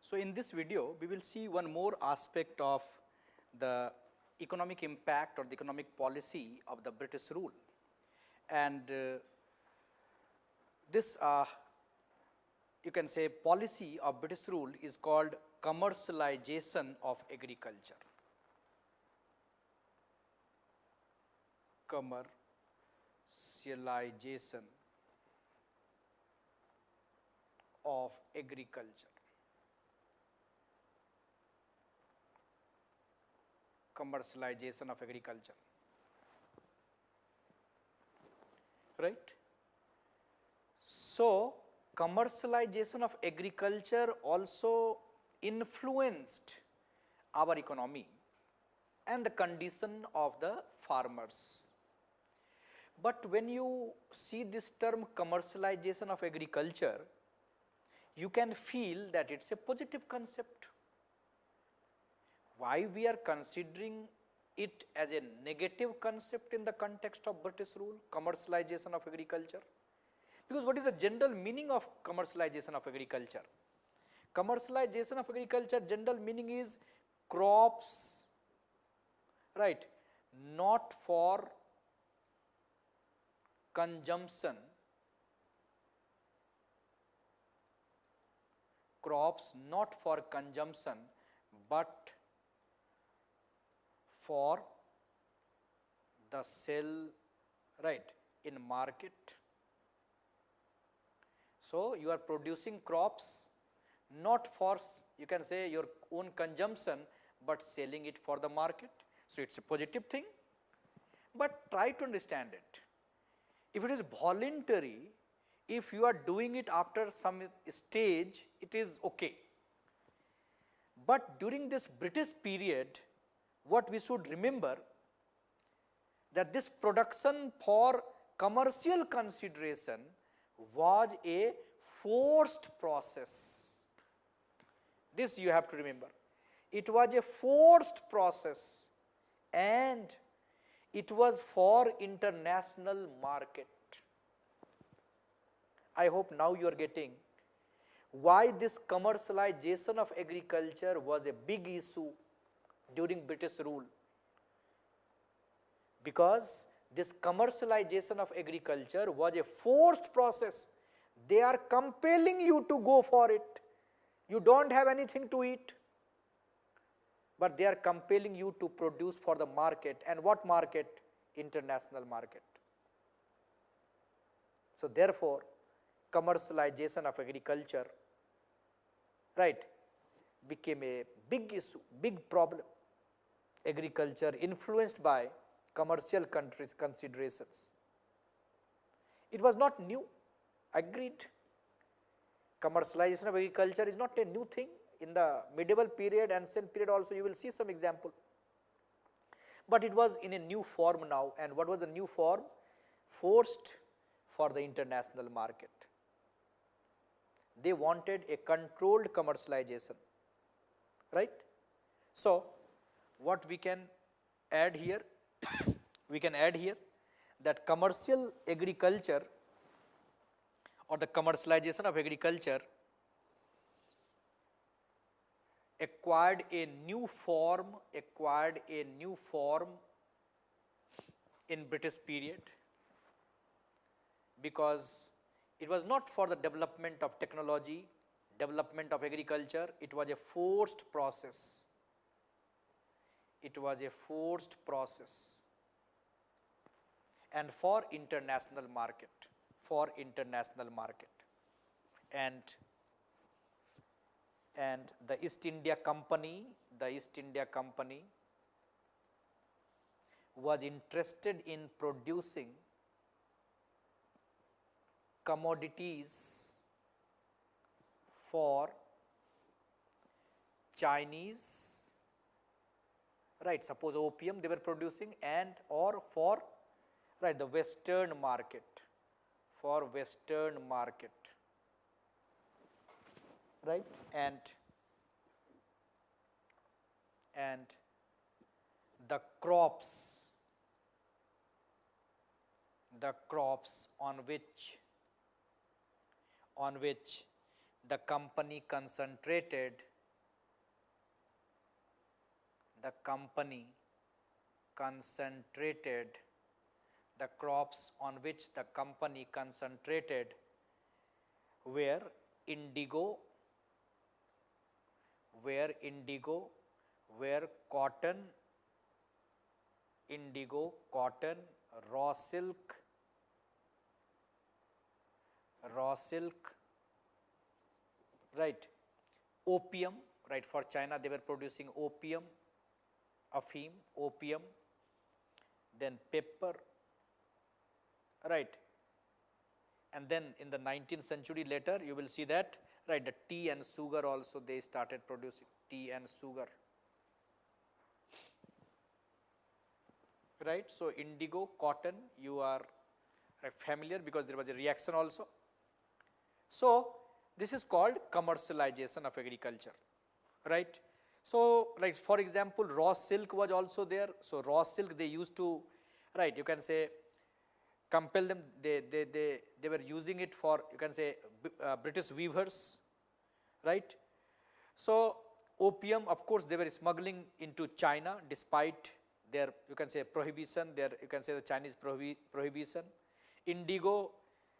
So in this video, we will see one more aspect of the economic impact or the economic policy of the British rule. And this you can say policy of British rule is called commercialization of agriculture. Commercialization of agriculture. Commercialization of agriculture, right. So commercialization of agriculture also influenced our economy and the condition of the farmers. But when you see this term commercialization of agriculture, you can feel that it's a positive concept. Why we are considering it as a negative concept in the context of British rule, commercialization of agriculture? Because what is the general meaning of commercialization of agriculture? Commercialization of agriculture, general meaning is crops, right, not for consumption, crops not for consumption, but for the sale, right, in market. So you are producing crops not for, you can say, your own consumption, but selling it for the market. So it's a positive thing, but try to understand it. If it is voluntary, if you are doing it after some stage, it is okay. But during this British period, what we should remember, that this production for commercial consideration was a forced process. This you have to remember. It was a forced process and it was for international market. I hope now you are getting why this commercialization of agriculture was a big issue during British rule. Because this commercialization of agriculture was a forced process. They are compelling you to go for it. You don't have anything to eat, but they are compelling you to produce for the market. And what market? International market. So therefore, commercialization of agriculture, right, became a big issue, big problem. Agriculture influenced by commercial countries' considerations. It was not new, agreed. Commercialization of agriculture is not a new thing. In the medieval period, ancient period also, you will see some example. But it was in a new form now. And what was the new form? Forced for the international market. They wanted a controlled commercialization, right? So what we can add here, we can add here that commercial agriculture or the commercialization of agriculture acquired a new form in British period, because it was not for the development of technology, development of agriculture, it was a forced process. It was a forced process. And for international market, and the East India Company was interested in producing commodities for Chinese, right, suppose opium they were producing, and or for, right, the Western market, right, and the crops on which the company concentrated the company concentrated, the crops on which the company concentrated were indigo, were cotton, cotton, raw silk, right, opium, right, for China they were producing opium, opium, then pepper, right, and then in the 19th century later you will see that, right, the tea and sugar also they started producing, tea and sugar, right. So indigo, cotton, you are familiar because there was a reaction also. So this is called commercialization of agriculture, right. So like for example raw silk was also there. So raw silk they used to, right, you can say compel them, they were using it for, you can say, British weavers, right. So opium, of course they were smuggling into China despite their, you can say, prohibition, their, you can say, the Chinese prohibition. Indigo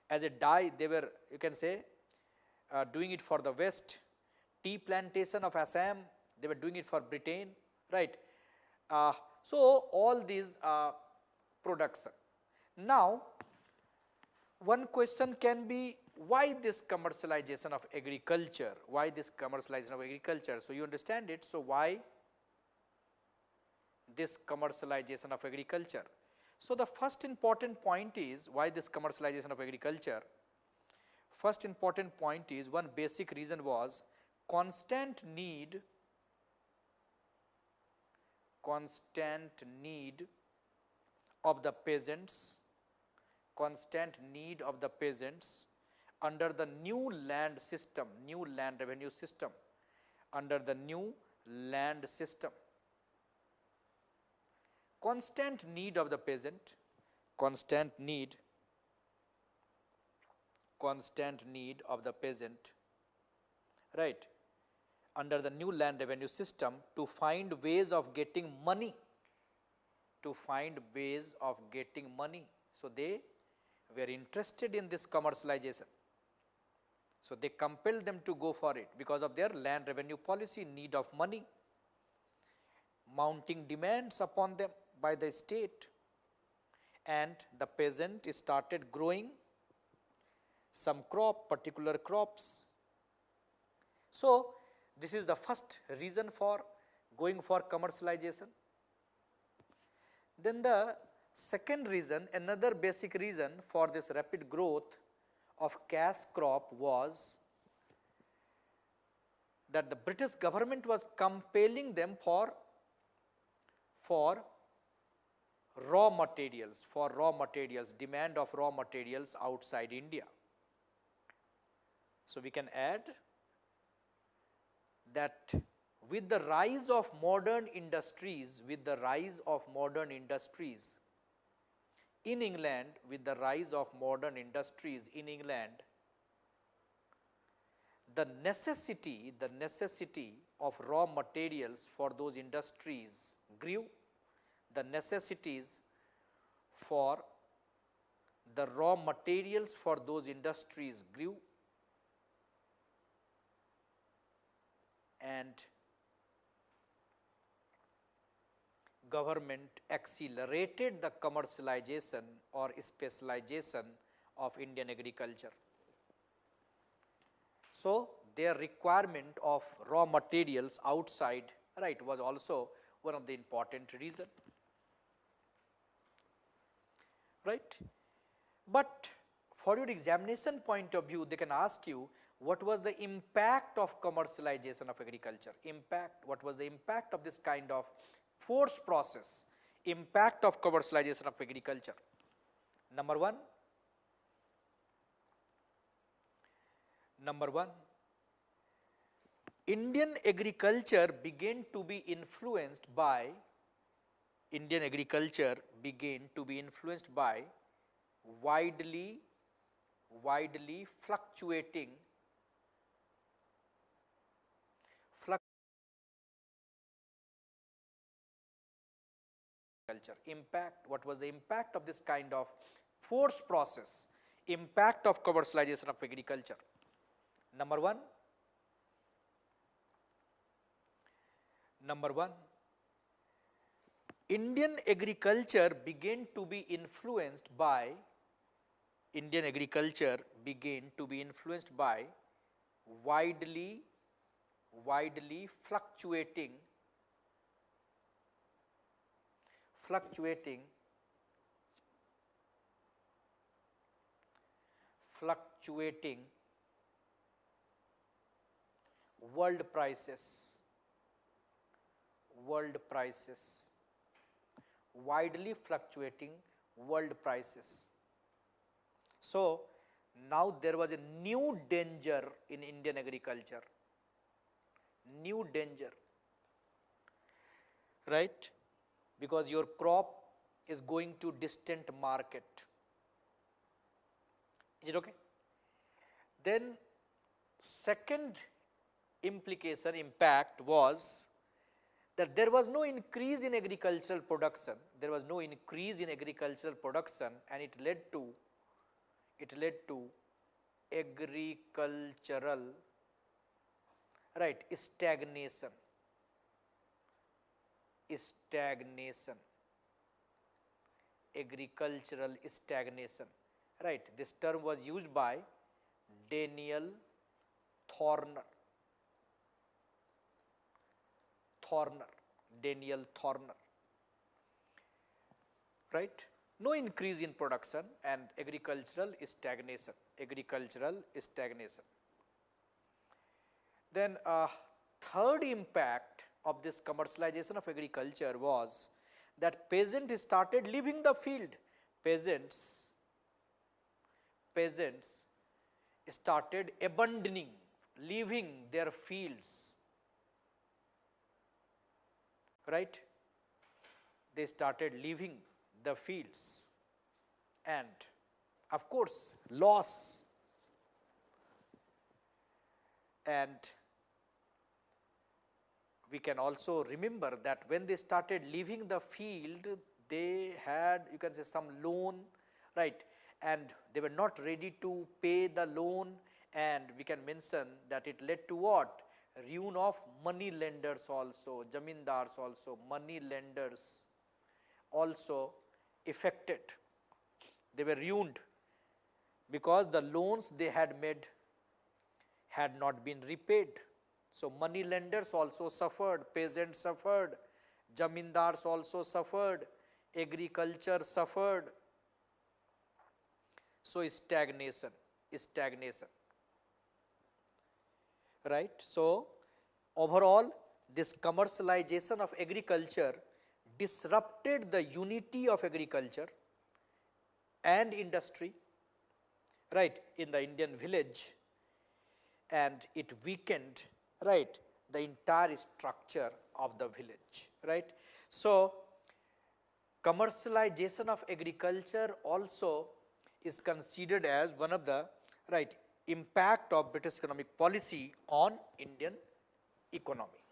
as a dye they were, you can say, doing it for the West. Tea plantation of Assam they were doing it for Britain, right. So all these products. Now one question can be, why this commercialization of agriculture, why this commercialization of agriculture? So you understand it. So why this commercialization of agriculture? So the first important point is, why this commercialization of agriculture? First important point is, one basic reason was constant need of the peasants, under the new land system, new land revenue system, under the new land system. Constant need of the peasant, constant need of the peasant, right, under the new land revenue system, to find ways of getting money, So they were interested in this commercialization. So they compelled them to go for it because of their land revenue policy, need of money, mounting demands upon them by the state, and the peasant started growing some particular crops. So this is the first reason for going for commercialization. Then the second reason, another basic reason for this rapid growth of cash crop was that the British government was compelling them for raw materials, demand of raw materials outside India. So we can add that with the rise of modern industries, in England, the necessity of raw materials for those industries grew. The necessities for the raw materials for those industries grew, and government accelerated the commercialization or specialization of Indian agriculture. So their requirement of raw materials outside, right, was also one of the important reason, right. But for your examination point of view, they can ask you, what was the impact of commercialization of agriculture? What was the impact of this kind of forced process? Impact of commercialization of agriculture. Number one, Indian agriculture began to be influenced by widely fluctuating Impact, what was the impact of this kind of forced process, impact of commercialization of agriculture? Number one, Indian agriculture began to be influenced by widely fluctuating world prices, widely fluctuating world prices. So now there was a new danger in Indian agriculture, right? Because your crop is going to distant market. Is it okay? Then second impact was that there was no increase in agricultural production. And it led to agricultural, right, stagnation. Agricultural stagnation, right? This term was used by Daniel Thorner, right? No increase in production and agricultural stagnation. Then third impact of this commercialization of agriculture was that peasants started leaving the field. Peasants started leaving their fields, right? They started leaving the fields, and of course loss, and we can also remember that when they started leaving the field, they had, you can say, some loan, right? And they were not ready to pay the loan, and we can mention that it led to what? Ruin of money lenders also, zamindars also, money lenders also affected. They were ruined because the loans they had made had not been repaid. So money lenders also suffered, peasants suffered, zamindars also suffered, agriculture suffered. So stagnation, right? So overall, this commercialization of agriculture disrupted the unity of agriculture and industry, right, in the Indian village, and it weakened, right, the entire structure of the village, right? So commercialization of agriculture also is considered as one of the, right, impact of British economic policy on Indian economy.